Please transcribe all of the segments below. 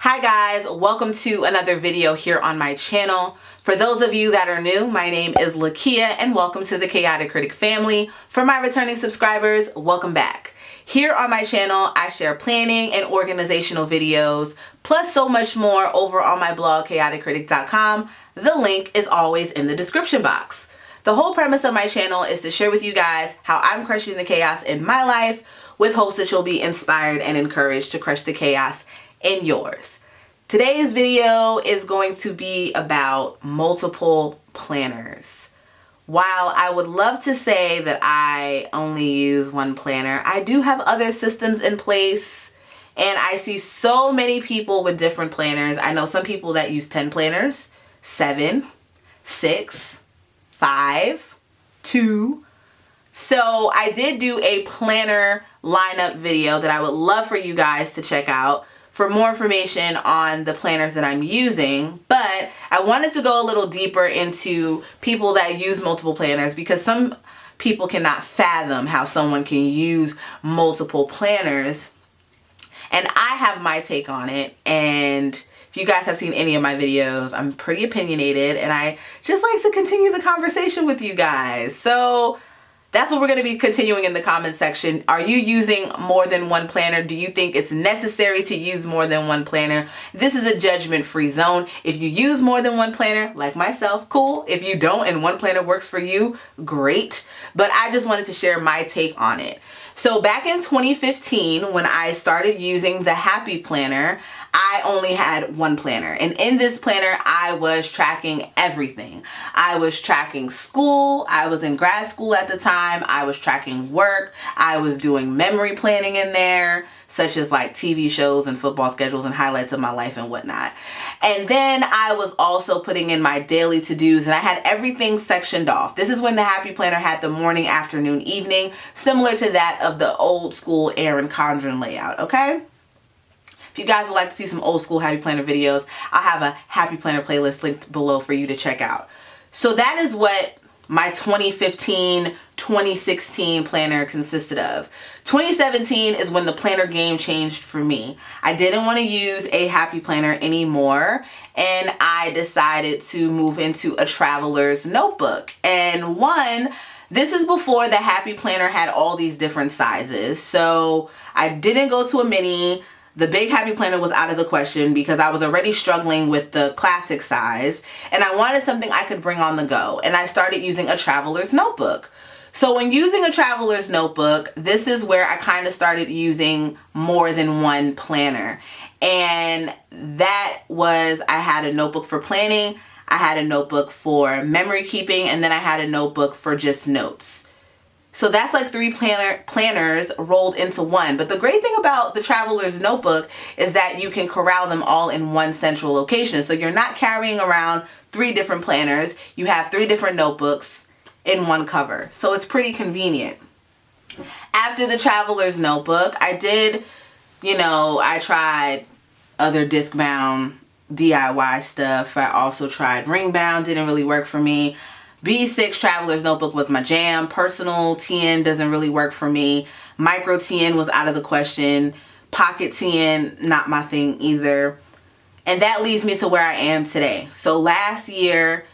Hi guys, welcome to another video here on my channel. For those of you that are new, my name is Lakia and welcome to the Chaotic Critic family. For my returning subscribers, welcome back. Here on my channel, I share planning and organizational videos, plus so much more over on my blog, chaoticcritic.com. The link is always in the description box. The whole premise of my channel is to share with you guys how I'm crushing the chaos in my life with hopes that you'll be inspired and encouraged to crush the chaos in yours. Today's video is going to be about multiple planners. While I would love to say that I only use one planner, I do have other systems in place and I see so many people with different planners. I know some people that use 10 planners, 7, 6, 5, 2. So I did do a planner lineup video that I would love for you guys to check out for more information on the planners that I'm using, but I wanted to go a little deeper into people that use multiple planners because some people cannot fathom how someone can use multiple planners, and I have my take on it. And if you guys have seen any of my videos, I'm pretty opinionated and I just like to continue the conversation with you guys. So that's what we're going to be continuing in the comment section. Are you using more than one planner? Do you think it's necessary to use more than one planner? This is a judgment-free zone. If you use more than one planner, like myself, cool. If you don't and one planner works for you, great. But I just wanted to share my take on it. So back in 2015, when I started using the Happy Planner, I only had one planner. And in this planner, I was tracking everything. I was tracking school. I was in grad school at the time. I was tracking work. I was doing memory planning in there, such as like TV shows and football schedules and highlights of my life and whatnot. And then I was also putting in my daily to-dos and I had everything sectioned off. This is when the Happy Planner had the morning, afternoon, evening, similar to that of the old school Erin Condren layout, okay? If you guys would like to see some old school Happy Planner videos, I'll have a Happy Planner playlist linked below for you to check out. So that is what my 2015-2016 planner consisted of. 2017 is when the planner game changed for me. I didn't want to use a Happy Planner anymore and I decided to move into a traveler's notebook. And this is before the Happy Planner had all these different sizes. So I didn't go to a mini. The big Happy Planner was out of the question because I was already struggling with the classic size and I wanted something I could bring on the go, and I started using a traveler's notebook. So when using a traveler's notebook, this is where I kind of started using more than one planner. And that was, I had a notebook for planning, I had a notebook for memory keeping, and then I had a notebook for just notes. So that's like 3 planners rolled into one. But the great thing about the traveler's notebook is that you can corral them all in one central location. So you're not carrying around 3 different planners. You have 3 different notebooks in one cover. So it's pretty convenient. After the traveler's notebook, I tried other Discbound DIY stuff. I also tried ring bound, didn't really work for me. B6 Traveler's Notebook was my jam. Personal TN doesn't really work for me. Micro TN was out of the question. Pocket TN, not my thing either. And that leads me to where I am today. So last year,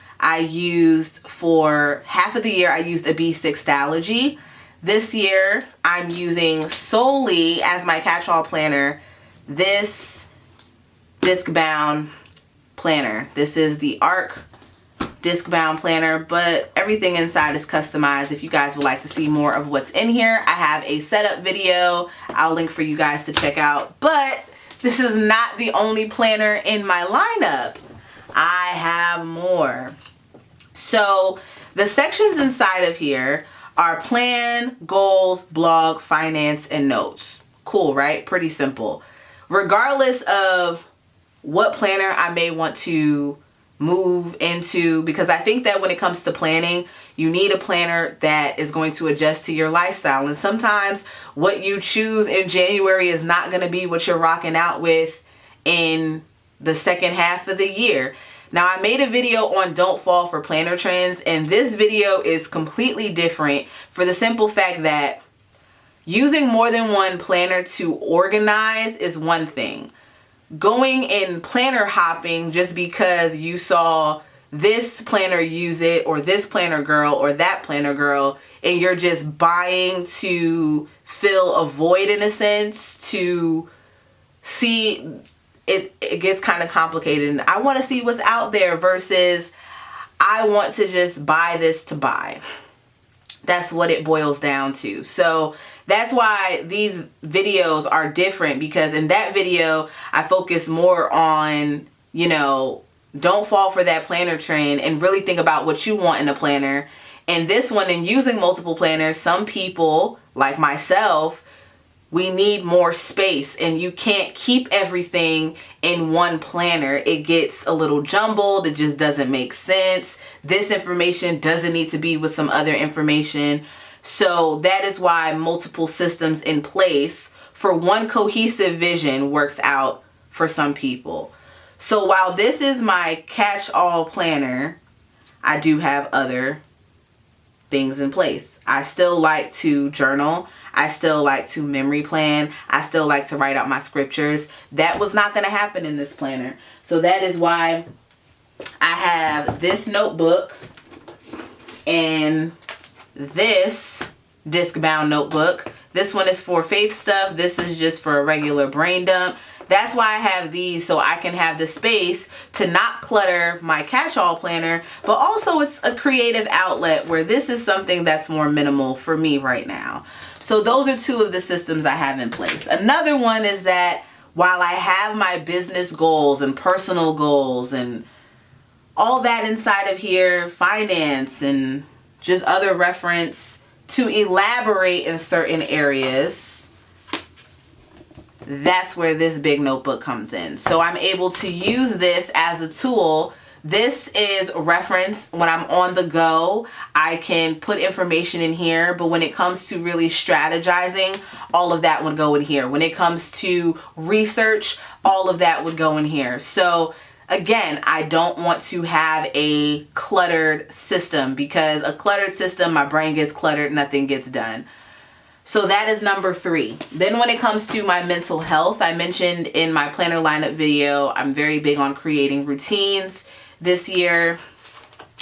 for half of the year, I used a B6 Stalogy. This year, I'm using solely as my catch-all planner this Discbound planner. This is the ARC Discbound planner, but everything inside is customized. If you guys would like to see more of what's in here, I have a setup video I'll link for you guys to check out. But this is not the only planner in my lineup. I have more. So the sections inside of here are plan, goals, blog, finance, and notes. Cool, right? Pretty simple. Regardless of what planner I may want to move into, because I think that when it comes to planning, you need a planner that is going to adjust to your lifestyle. And sometimes what you choose in January is not going to be what you're rocking out with in the second half of the year. Now, I made a video on don't fall for planner trends, and this video is completely different for the simple fact that using more than one planner to organize is one thing. going and planner hopping just because you saw this planner use it, or this planner girl, or that planner girl, and you're just buying to fill a void in a sense, to see it gets kind of complicated. And I want to see what's out there versus I want to just buy this to buy. That's what it boils down to. So that's why these videos are different, because in that video I focus more on, you know, don't fall for that planner trend and really think about what you want in a planner. And this one, in using multiple planners, some people like myself, we need more space, and you can't keep everything in one planner. It gets a little jumbled. It just doesn't make sense. This information doesn't need to be with some other information. So that is why multiple systems in place for one cohesive vision works out for some people. So while this is my catch-all planner, I do have other things in place. I still like to journal. I still like to memory plan. I still like to write out my scriptures. That was not going to happen in this planner. So that is why I have this notebook and this Discbound notebook. This one is for faith stuff. This is just for a regular brain dump. That's why I have these, so I can have the space to not clutter my catch-all planner, but also it's a creative outlet where this is something that's more minimal for me right now. So those are two of the systems I have in place. Another one is that while I have my business goals and personal goals and all that inside of here, finance and just other reference to elaborate in certain areas, that's where this big notebook comes in. So I'm able to use this as a tool. This is reference when I'm on the go. I can put information in here, but when it comes to really strategizing, all of that would go in here. When it comes to research, all of that would go in here. So again, I don't want to have a cluttered system, because a cluttered system, my brain gets cluttered, nothing gets done. So that is number 3. Then when it comes to my mental health, I mentioned in my planner lineup video, I'm very big on creating routines this year.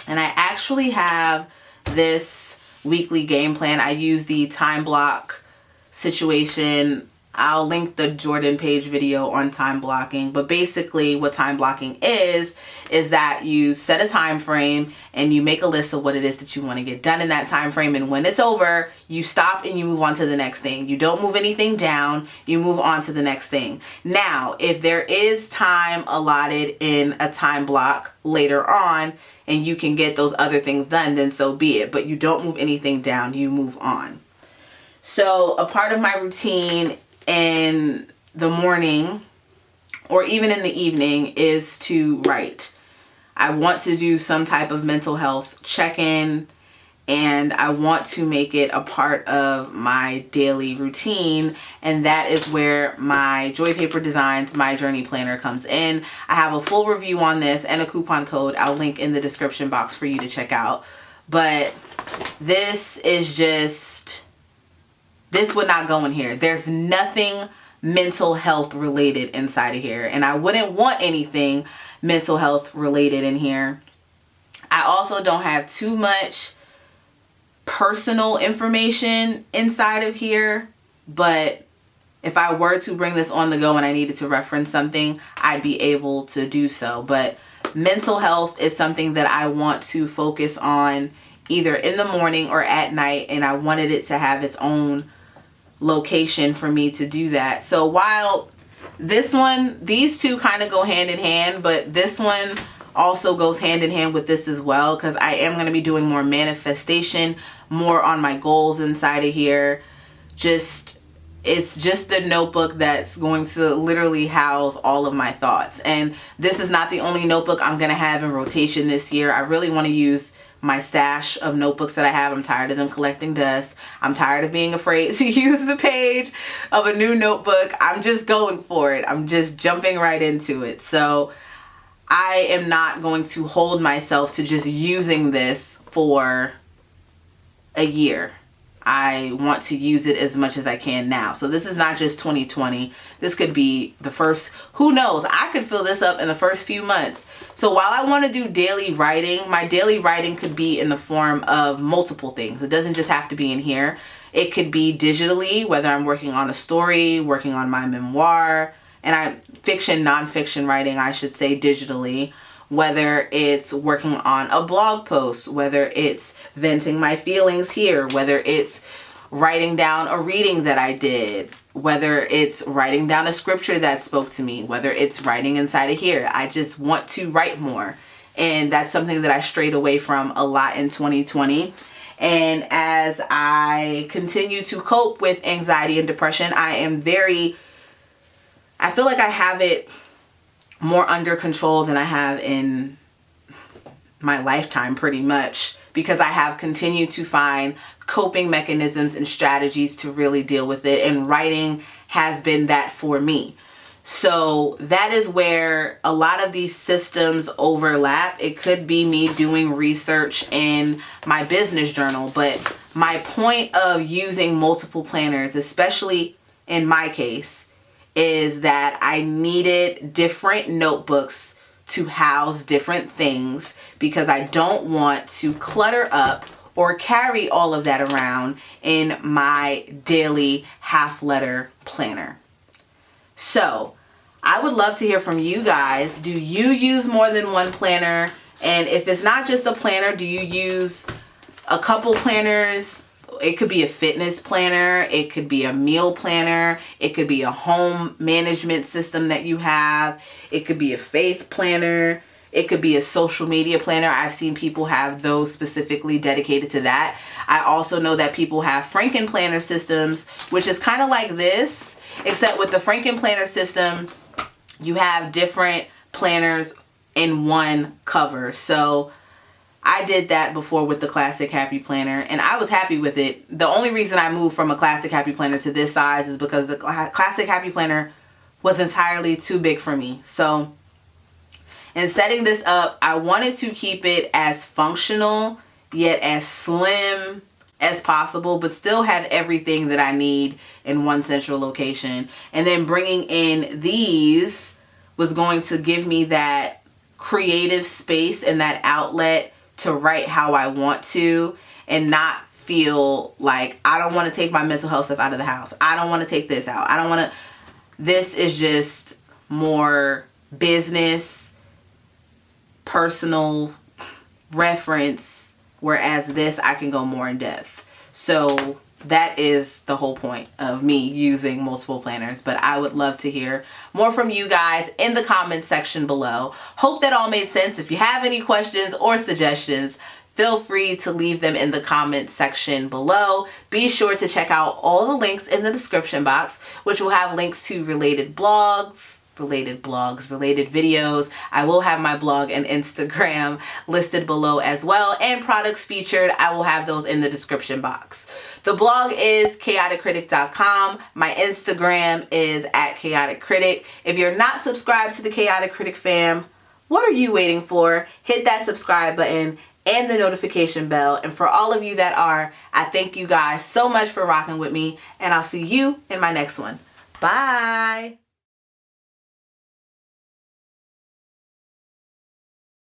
And I actually have this weekly game plan. I use the time block situation. I'll link the Jordan Page video on time blocking, but basically what time blocking is that you set a time frame and you make a list of what it is that you want to get done in that time frame, and when it's over, you stop and you move on to the next thing. You don't move anything down, you move on to the next thing. Now, if there is time allotted in a time block later on and you can get those other things done, then so be it, but you don't move anything down, you move on. So a part of my routine in the morning or even in the evening is to write. I want to do some type of mental health check-in, and I want to make it a part of my daily routine, and that is where my Joy Paper Designs My Journey Planner comes in. I have a full review on this and a coupon code I'll link in the description box for you to check out. But this is just, this would not go in here. There's nothing mental health related inside of here, and I wouldn't want anything mental health related in here. I also don't have too much personal information inside of here, but if I were to bring this on the go and I needed to reference something, I'd be able to do so. But mental health is something that I want to focus on either in the morning or at night, and I wanted it to have its own location for me to do that. So while this one, these two kind of go hand in hand, but this one also goes hand in hand with this as well, because I am going to be doing more manifestation, more on my goals inside of here. It's just the notebook that's going to literally house all of my thoughts. And this is not the only notebook I'm going to have in rotation this year. I really want to use my stash of notebooks that I have. I'm tired of them collecting dust. I'm tired of being afraid to use the page of a new notebook. I'm just going for it. I'm just jumping right into it. So I am not going to hold myself to just using this for a year. I want to use it as much as I can now. So this is not just 2020. This could be the first, who knows, I could fill this up in the first few months. So while I want to do daily writing, my daily writing could be in the form of multiple things. It doesn't just have to be in here. It could be digitally, whether I'm working on a story, working on my memoir, and fiction, nonfiction writing, I should say, digitally. Whether it's working on a blog post, whether it's venting my feelings here, whether it's writing down a reading that I did, whether it's writing down a scripture that spoke to me, whether it's writing inside of here. I just want to write more. And that's something that I strayed away from a lot in 2020. And as I continue to cope with anxiety and depression, I feel like I have it more under control than I have in my lifetime, pretty much, because I have continued to find coping mechanisms and strategies to really deal with it, and writing has been that for me. So that is where a lot of these systems overlap. It could be me doing research in my business journal, but my point of using multiple planners, especially in my case, is that I needed different notebooks to house different things, because I don't want to clutter up or carry all of that around in my daily half letter planner. So I would love to hear from you guys. Do you use more than one planner? And if it's not just a planner, do you use a couple planners? It could be a fitness planner, it could be a meal planner, it could be a home management system that you have, it could be a faith planner, it could be a social media planner. I've seen people have those specifically dedicated to that. I also know that people have Franken planner systems, which is kind of like this, except with the Franken planner system, you have different planners in one cover. So I did that before with the Classic Happy Planner, and I was happy with it. The only reason I moved from a Classic Happy Planner to this size is because the Classic Happy Planner was entirely too big for me. So in setting this up, I wanted to keep it as functional yet as slim as possible, but still have everything that I need in one central location. And then bringing in these was going to give me that creative space and that outlet to write how I want to, and not feel like I don't want to take my mental health stuff out of the house. I don't want to take this out. I don't want to. This is just more business, personal reference, whereas this I can go more in depth. So that is the whole point of me using multiple planners. But I would love to hear more from you guys in the comments section below. Hope that all made sense. If you have any questions or suggestions, feel free to leave them in the comments section below. Be sure to check out all the links in the description box, which will have links to related blogs, related videos. I will have my blog and Instagram listed below as well, and products featured. I will have those in the description box. The blog is chaoticcritic.com. My Instagram is @chaoticcritic. If you're not subscribed to the Chaotic Critic fam, what are you waiting for? Hit that subscribe button and the notification bell. And for all of you that are, I thank you guys so much for rocking with me, and I'll see you in my next one. Bye.